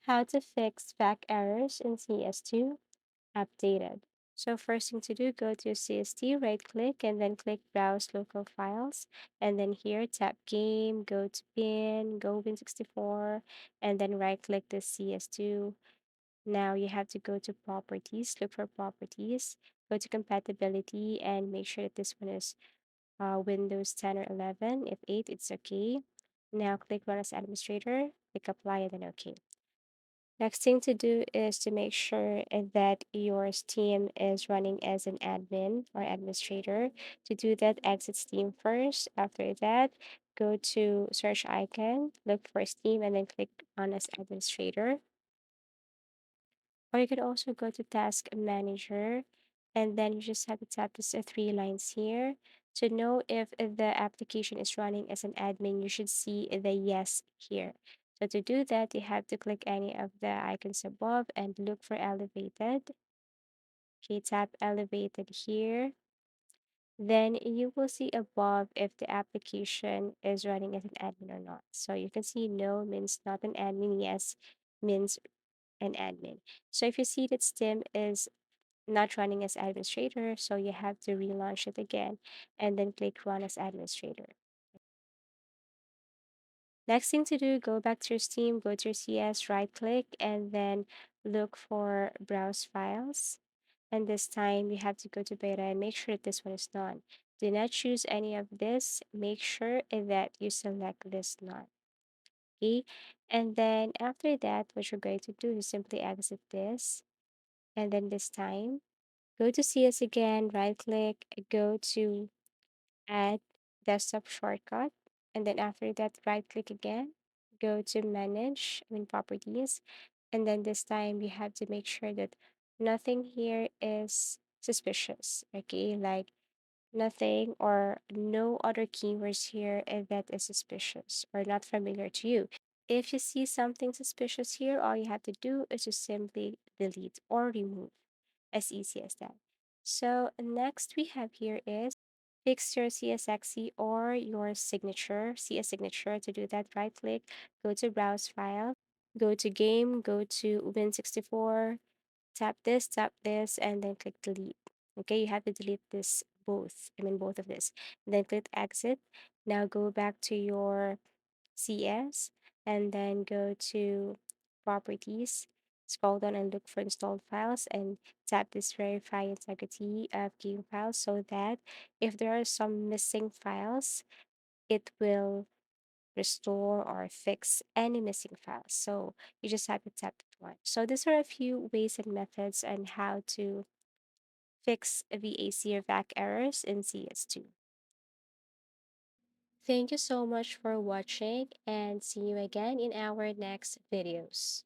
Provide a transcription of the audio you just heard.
How to fix VAC errors in CS2 updated. So first thing to do, go to CST, right click, and then click Browse Local Files. And then here, tap Game, go to Bin, go Win64, and then right click the CS2. Now you have to go to Properties, look for Properties, go to Compatibility, and make sure that this one is Windows 10 or 11. If 8, it's okay. Now click Run as Administrator, click Apply, and then OK. Next thing to do is to make sure that your Steam is running as an admin or administrator. To do that, exit Steam first. After that, go to search icon, look for Steam, and then click on as administrator. Or you could also go to task manager, and then you just have to tap these three lines here. To know if the application is running as an admin, you should see the yes here. So to do that, you have to click any of the icons above and look for elevated. Okay, tap elevated here. Then you will see above if the application is running as an admin or not. So you can see no means not an admin, yes means an admin. So if you see that Steam is not running as administrator, so you have to relaunch it again and then click run as administrator. Next thing to do, go back to your Steam, go to your CS, right click, and then look for browse files. And this time you have to go to beta and make sure that this one is none. Do not choose any of this. Make sure that you select this none. Okay. And then after that, what you're going to do is simply exit this. And then this time, go to CS again, right click, go to add desktop shortcut. And then after that, right click again, go to manage, properties. And then this time you have to make sure that nothing here is suspicious. Okay, like nothing or no other keywords here that is suspicious or not familiar to you. If you see something suspicious here, all you have to do is just simply delete or remove, as easy as that. So next we have here is fix your CSXC or your signature, CS signature. To do that, right click, go to browse file, go to game, go to Win64, tap this, and then click delete. Okay, you have to delete this both, both of this. And then click exit. Now go back to your CS and then go to properties, scroll down and look for installed files and tap this verify integrity of game files so that if there are some missing files, it will restore or fix any missing files. So you just have to tap that one. So these are a few ways and methods on how to fix VAC or VAC errors in CS2. Thank you so much for watching and see you again in our next videos.